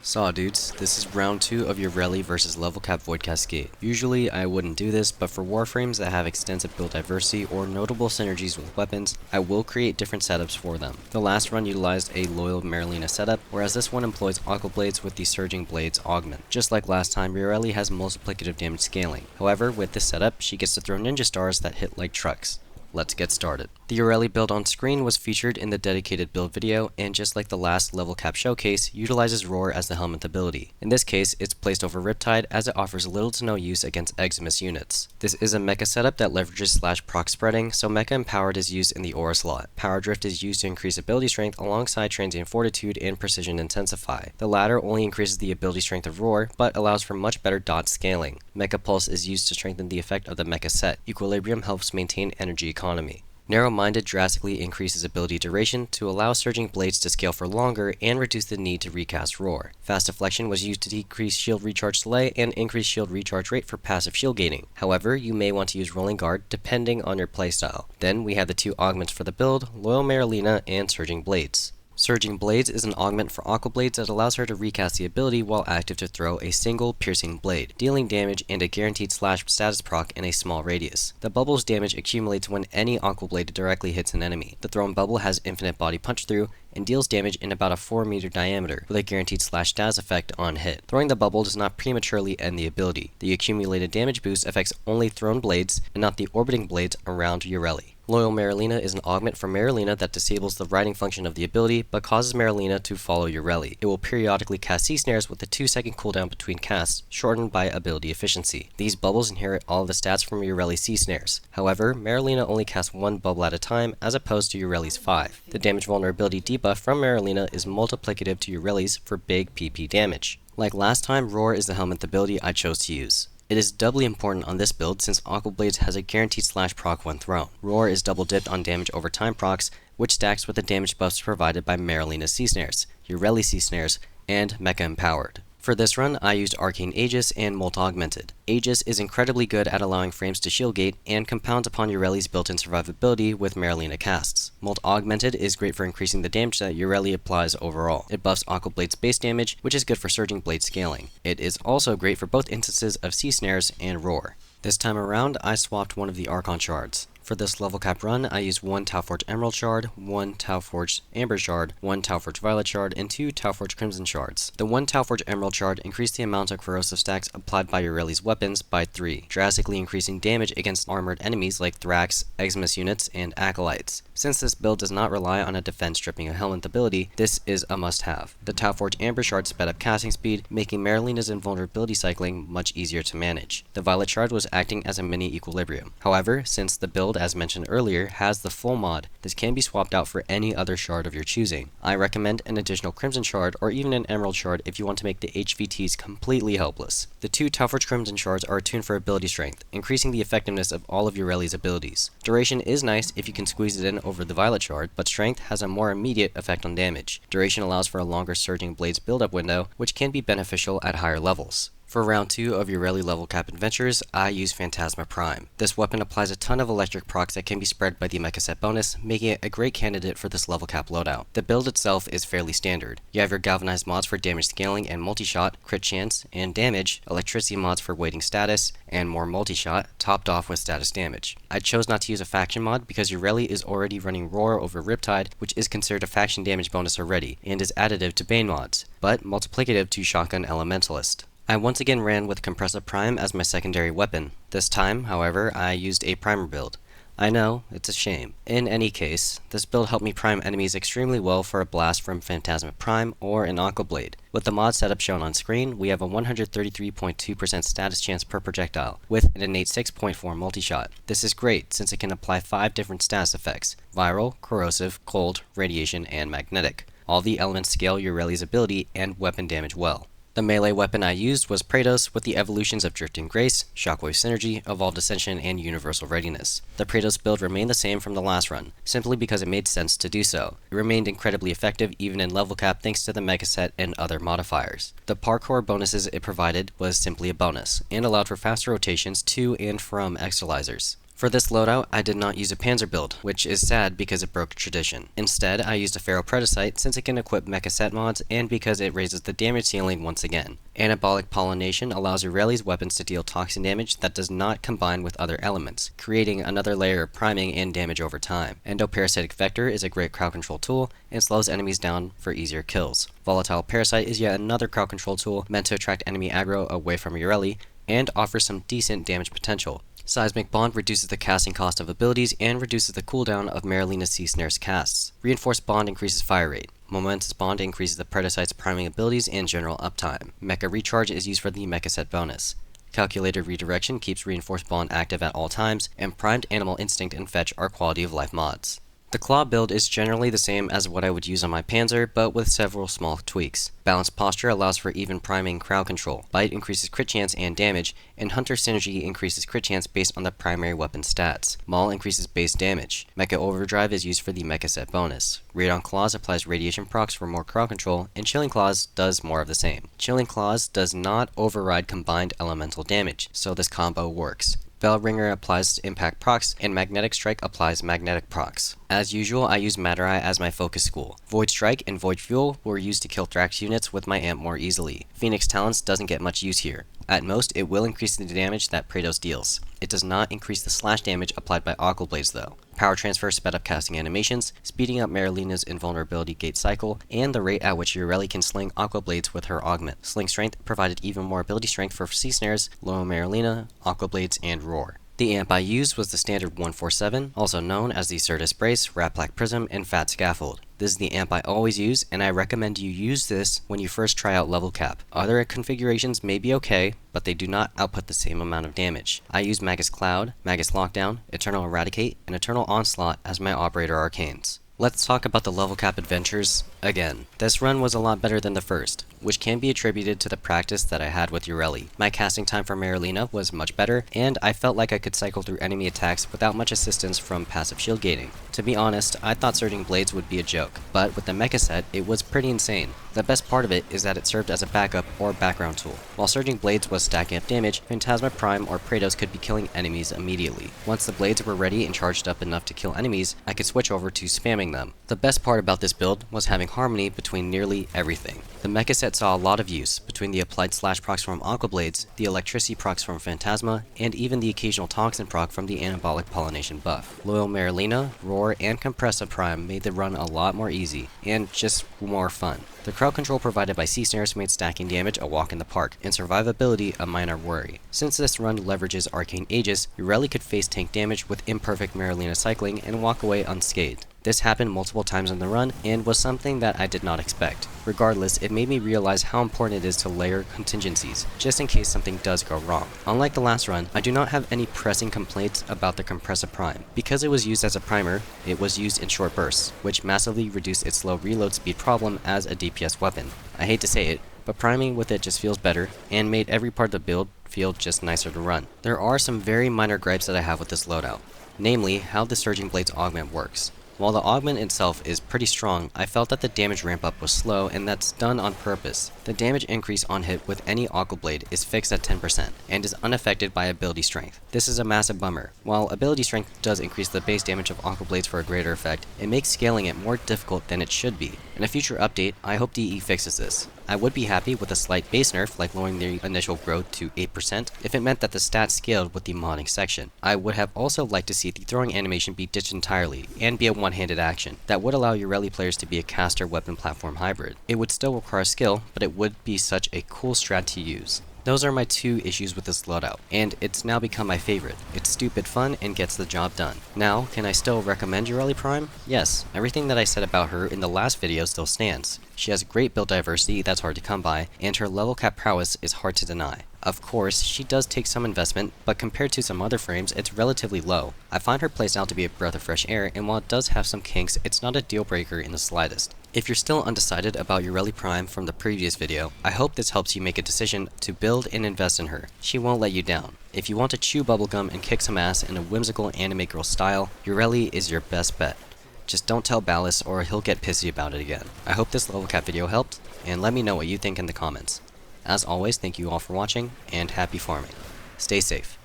Saw dudes, this is round 2 of Yareli vs Level Cap Void Cascade. Usually I wouldn't do this, but for Warframes that have extensive build diversity or notable synergies with weapons, I will create different setups for them. The last run utilized a loyal Mecha setup, whereas this one employs Aqua Blades with the Surging Blades augment. Just like last time, Yareli has multiplicative damage scaling. However, with this setup, she gets to throw ninja stars that hit like trucks. Let's get started. The Yareli build on screen was featured in the dedicated build video, and just like the last level cap showcase, utilizes Roar as the helmet ability. In this case, it's placed over Riptide as it offers little to no use against Eximus units. This is a mecha setup that leverages /proc spreading, so Mecha Empowered is used in the aura slot. Power Drift is used to increase ability strength alongside Transient Fortitude and Precision Intensify. The latter only increases the ability strength of Roar, but allows for much better dot scaling. Mecha Pulse is used to strengthen the effect of the mecha set. Equilibrium helps maintain energy economy. Narrow-Minded drastically increases ability duration to allow Surging Blades to scale for longer and reduce the need to recast Roar. Fast Deflection was used to decrease shield recharge delay and increase shield recharge rate for passive shield gaining. However, you may want to use Rolling Guard depending on your playstyle. Then we have the two augments for the build, Loyal Mecha and Surging Blades. Surging Blades is an augment for Aqua Blades that allows her to recast the ability while active to throw a single piercing blade, dealing damage and a guaranteed slash status proc in a small radius. The bubble's damage accumulates when any Aqua Blade directly hits an enemy. The thrown bubble has infinite body punch through and deals damage in about a 4-meter diameter, with a guaranteed slash status effect on hit. Throwing the bubble does not prematurely end the ability. The accumulated damage boost affects only thrown blades and not the orbiting blades around Yareli. Loyal Mecha is an augment for Mecha that disables the riding function of the ability, but causes Mecha to follow Yareli. It will periodically cast C-snares with a 2-second cooldown between casts, shortened by ability efficiency. These bubbles inherit all of the stats from Yareli C-snares. However, Mecha only casts one bubble at a time, as opposed to Yareli's 5. The damage vulnerability debuff from Mecha is multiplicative to Yareli's for big PP damage. Like last time, Roar is the helmet ability I chose to use. It is doubly important on this build since Aqua Blades has a guaranteed slash proc when thrown. Roar is double dipped on damage over time procs, which stacks with the damage buffs provided by Mecha C-snares, Yareli C-snares, and Mecha Empowered. For this run, I used Arcane Aegis and Molt Augmented. Aegis is incredibly good at allowing frames to shield gate and compounds upon Yareli's built-in survivability with Mecha casts. Molt Augmented is great for increasing the damage that Yareli applies overall. It buffs Aqua Blade's base damage, which is good for Surging Blade scaling. It is also great for both instances of C-snares and Roar. This time around, I swapped one of the Archon Shards. For this level cap run, I used 1 Tauforge Emerald Shard, 1 Tauforge Amber Shard, 1 Tauforge Violet Shard, and 2 Tauforge Crimson Shards. The 1 Tauforge Emerald Shard increased the amount of corrosive stacks applied by Yareli's weapons by 3, drastically increasing damage against armored enemies like Thrax, Eximus units, and Acolytes. Since this build does not rely on a defense stripping a helmet ability, this is a must-have. The Tauforge Amber Shard sped up casting speed, making Mecha's invulnerability cycling much easier to manage. The Violet Shard was acting as a mini equilibrium. However, since the build, as mentioned earlier, has the full mod, this can be swapped out for any other shard of your choosing. I recommend an additional Crimson Shard or even an Emerald Shard if you want to make the HVTs completely helpless. The 2 Tauforge Crimson Shards are attuned for ability strength, increasing the effectiveness of all of Yareli's abilities. Duration is nice if you can squeeze it in over the Violet Shard, but strength has a more immediate effect on damage. Duration allows for a longer Surging Blades build-up window, which can be beneficial at higher levels. For round 2 of Yareli level cap adventures, I use Phantasma Prime. This weapon applies a ton of electric procs that can be spread by the Mecha Set bonus, making it a great candidate for this level cap loadout. The build itself is fairly standard. You have your galvanized mods for damage scaling and multi-shot, crit chance, and damage, electricity mods for waiting status, and more multi-shot, topped off with status damage. I chose not to use a faction mod because Yareli is already running Roar over Riptide, which is considered a faction damage bonus already, and is additive to Bane mods, but multiplicative to Shotgun Elementalist. I once again ran with Kompressa Prime as my secondary weapon. This time, however, I used a primer build. I know, it's a shame. In any case, this build helped me prime enemies extremely well for a blast from Phantasma Prime or an Aqua Blade. With the mod setup shown on screen, we have a 133.2% status chance per projectile, with an innate 6.4 multi-shot. This is great since it can apply 5 different status effects: viral, corrosive, cold, radiation, and magnetic. All the elements scale Yareli's ability and weapon damage well. The melee weapon I used was Praedos with the evolutions of Drifting Grace, Shockwave Synergy, Evolved Ascension, and Universal Readiness. The Praedos build remained the same from the last run, simply because it made sense to do so. It remained incredibly effective even in level cap thanks to the Mecha Set and other modifiers. The parkour bonuses it provided was simply a bonus, and allowed for faster rotations to and from Externalizers. For this loadout, I did not use a Panzer build, which is sad because it broke tradition. Instead, I used a Pharaoh Predasite since it can equip Mecha Set mods and because it raises the damage ceiling once again. Anabolic Pollination allows Yareli's weapons to deal toxin damage that does not combine with other elements, creating another layer of priming and damage over time. Endoparasitic Vector is a great crowd control tool and slows enemies down for easier kills. Volatile Parasite is yet another crowd control tool meant to attract enemy aggro away from Yareli and offers some decent damage potential. Seismic Bond reduces the casting cost of abilities and reduces the cooldown of Marilina's Sea Snare's casts. Reinforced Bond increases fire rate. Momentous Bond increases the Predasite's priming abilities and general uptime. Mecha Recharge is used for the Mecha Set bonus. Calculated Redirection keeps Reinforced Bond active at all times, and Primed Animal Instinct and Fetch are quality of life mods. The Claw build is generally the same as what I would use on my Panzer, but with several small tweaks. Balanced Posture allows for even priming crowd control. Bite increases crit chance and damage, and Hunter Synergy increases crit chance based on the primary weapon stats. Maul increases base damage. Mecha Overdrive is used for the Mecha Set bonus. Radon Claws applies radiation procs for more crowd control, and Chilling Claws does more of the same. Chilling Claws does not override combined elemental damage, so this combo works. Bellringer applies impact procs, and Magnetic Strike applies magnetic procs. As usual, I use Madurai as my focus school. Void Strike and Void Fuel were used to kill Thrax units with my amp more easily. Phoenix Talons doesn't get much use here. At most, it will increase the damage that Praedos deals. It does not increase the slash damage applied by Aqua Blades though. Power Transfer sped up casting animations, speeding up Marilina's invulnerability gate cycle, and the rate at which Yareli can sling Aqua Blades with her augment. Sling Strength provided even more ability strength for Sea Snares, Low Marilina, Aqua Blades, and Roar. The amp I used was the standard 147, also known as the Certus Brace, Rat Black Prism, and Fat Scaffold. This is the amp I always use, and I recommend you use this when you first try out Level Cap. Other configurations may be okay, but they do not output the same amount of damage. I use Magus Cloud, Magus Lockdown, Eternal Eradicate, and Eternal Onslaught as my operator arcanes. Let's talk about the Level Cap adventures again. This run was a lot better than the first, which can be attributed to the practice that I had with Yareli. My casting time for Marilina was much better, and I felt like I could cycle through enemy attacks without much assistance from passive shield gating. To be honest, I thought Surging Blades would be a joke, but with the Mecha Set, it was pretty insane. The best part of it is that it served as a backup or background tool. While Surging Blades was stacking up damage, Phantasma Prime or Praedos could be killing enemies immediately. Once the blades were ready and charged up enough to kill enemies, I could switch over to spamming them. The best part about this build was having harmony between nearly everything. The Mecha Set saw a lot of use between the applied slash procs from Aqua Blades, the electricity procs from Phantasma, and even the occasional toxin proc from the anabolic pollination buff. Loyal Marilina, Roar, and Kompressa Prime made the run a lot more easy, and just more fun. The crowd control provided by Sea Snares made stacking damage a walk in the park, and survivability a minor worry. Since this run leverages Arcane Aegis, Yareli could face tank damage with imperfect Marilina cycling and walk away unscathed. This happened multiple times in the run, and was something that I did not expect. Regardless, it made me realize how important it is to layer contingencies, just in case something does go wrong. Unlike the last run, I do not have any pressing complaints about the Kompressa Prime. Because it was used as a primer, it was used in short bursts, which massively reduced its slow reload speed problem as a DPS weapon. I hate to say it, but priming with it just feels better, and made every part of the build feel just nicer to run. There are some very minor gripes that I have with this loadout, namely how the Surging Blades augment works. While the augment itself is pretty strong, I felt that the damage ramp up was slow, and that's done on purpose. The damage increase on hit with any Aqua Blade is fixed at 10%, and is unaffected by ability strength. This is a massive bummer. While ability strength does increase the base damage of Aqua Blades for a greater effect, it makes scaling it more difficult than it should be. In a future update, I hope DE fixes this. I would be happy with a slight base nerf, like lowering the initial growth to 8%, if it meant that the stats scaled with the modding section. I would have also liked to see the throwing animation be ditched entirely, and be a one-handed action. That would allow Yareli players to be a caster weapon platform hybrid. It would still require skill, but it would be such a cool strat to use. Those are my two issues with this loadout, and it's now become my favorite. It's stupid fun and gets the job done. Now, can I still recommend Yareli Prime? Yes, everything that I said about her in the last video still stands. She has great build diversity that's hard to come by, and her level cap prowess is hard to deny. Of course, she does take some investment, but compared to some other frames, it's relatively low. I find her playstyle to be a breath of fresh air, and while it does have some kinks, it's not a deal breaker in the slightest. If you're still undecided about Yareli Prime from the previous video, I hope this helps you make a decision to build and invest in her. She won't let you down. If you want to chew bubblegum and kick some ass in a whimsical anime girl style, Yareli is your best bet. Just don't tell Ballas or he'll get pissy about it again. I hope this level cap video helped, and let me know what you think in the comments. As always, thank you all for watching, and happy farming. Stay safe.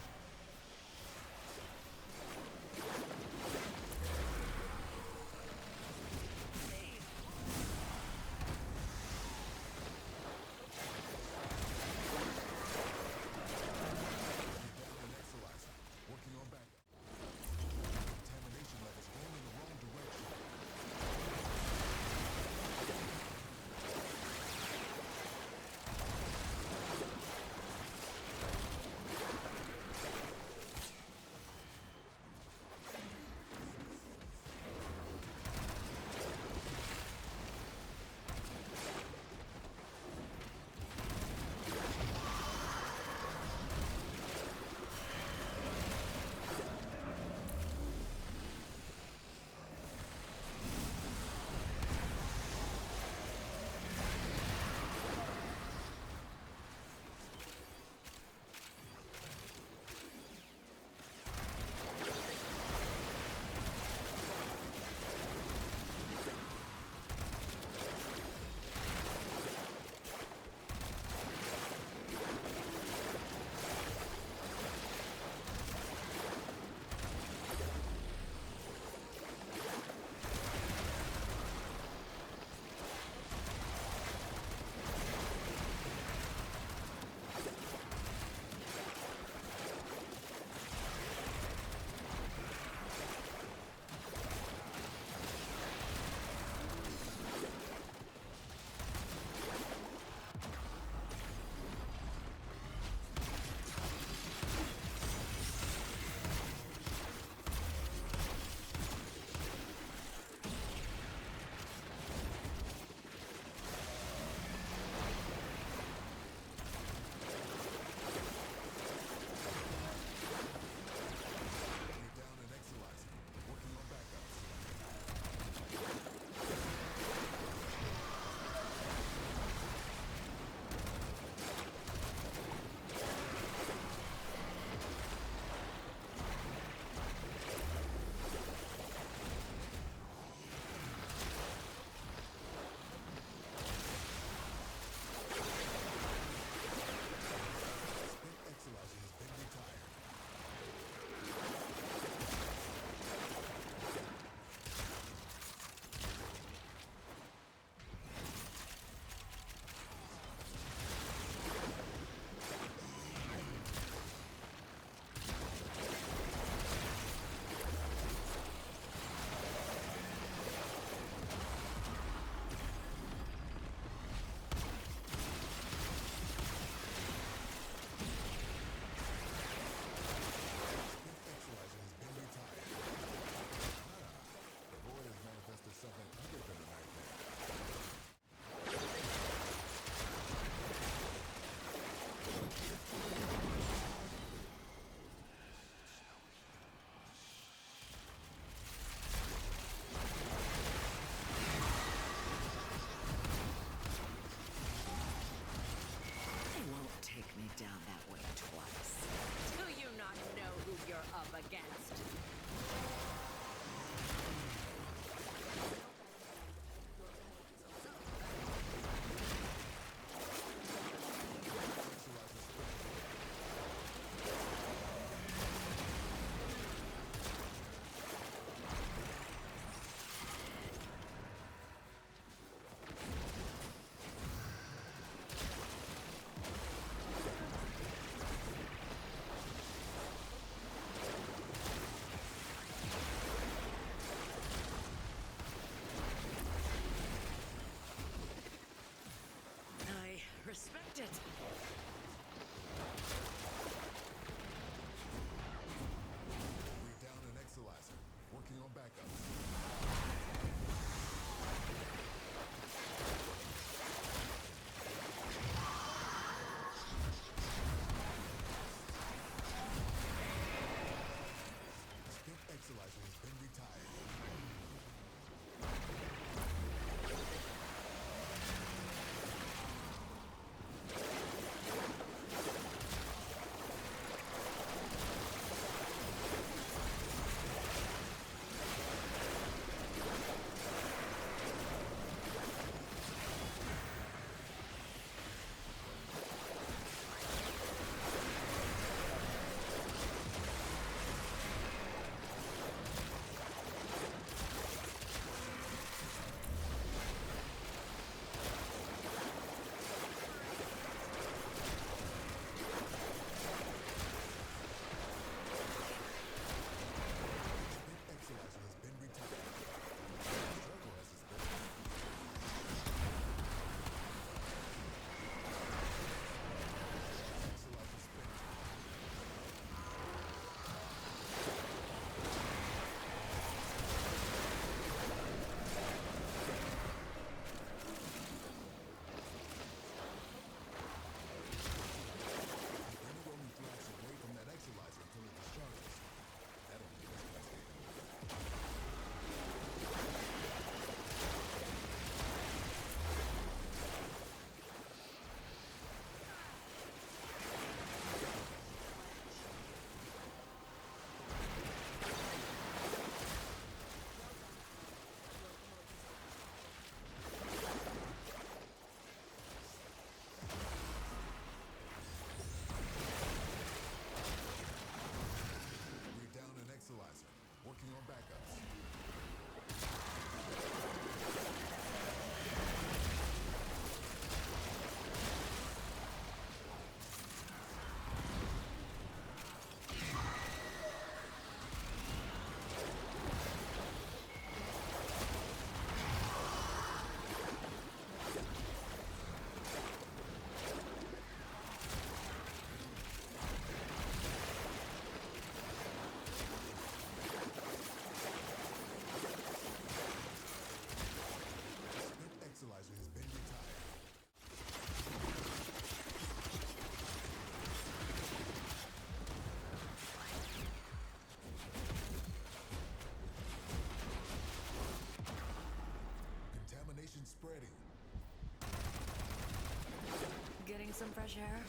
Getting some fresh air?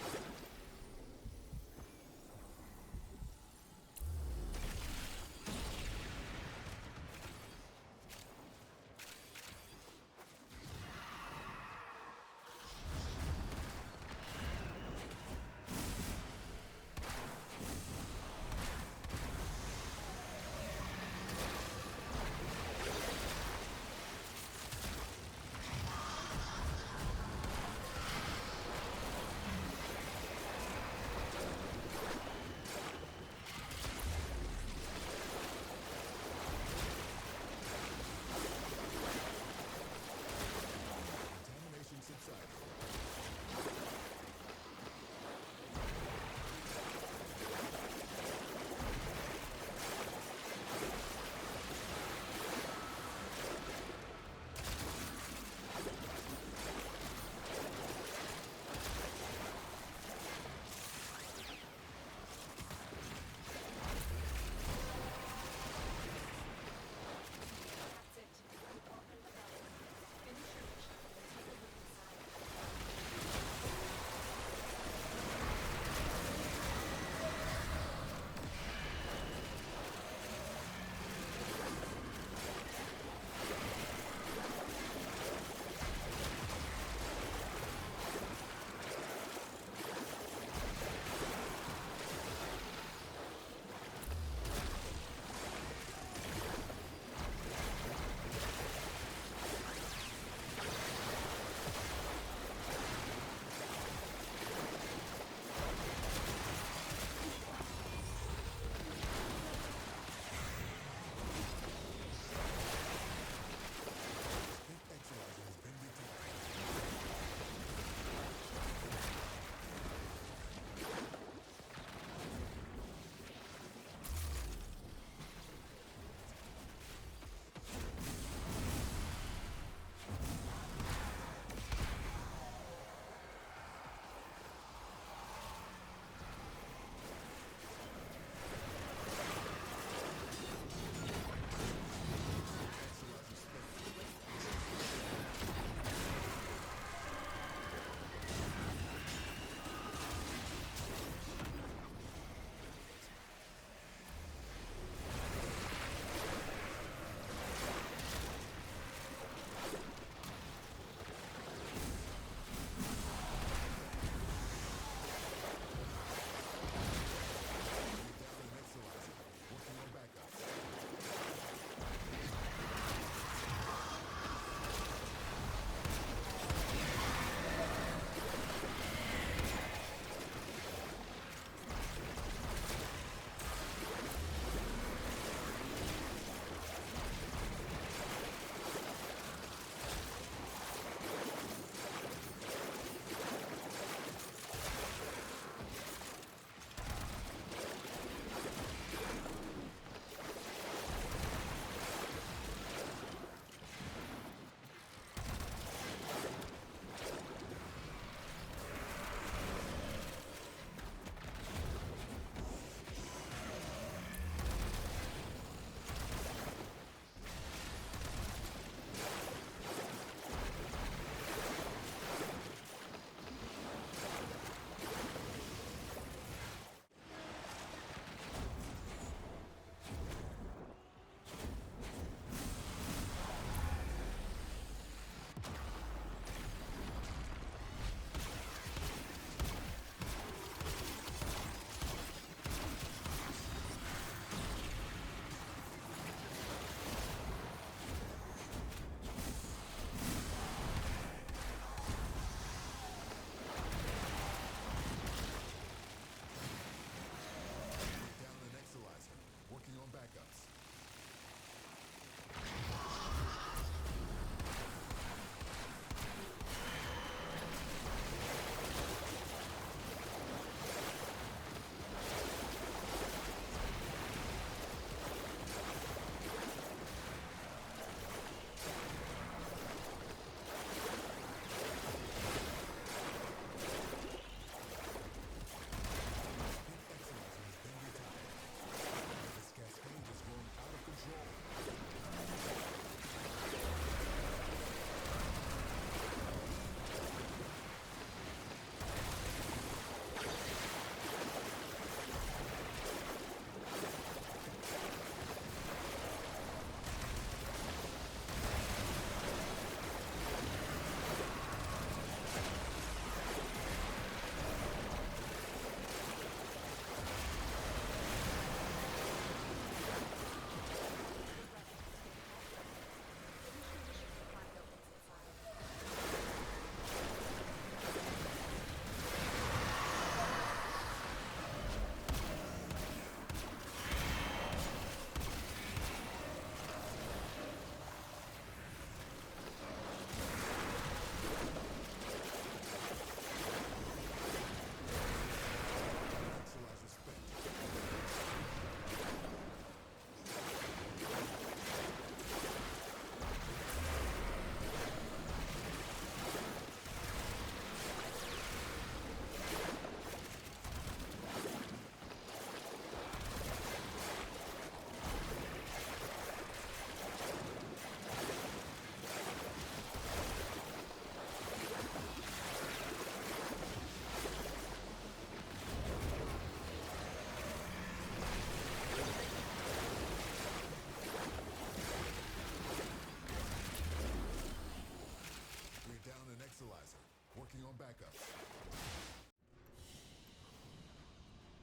crystallizer. Working on backup.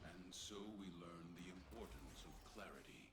And so we learn the importance of clarity.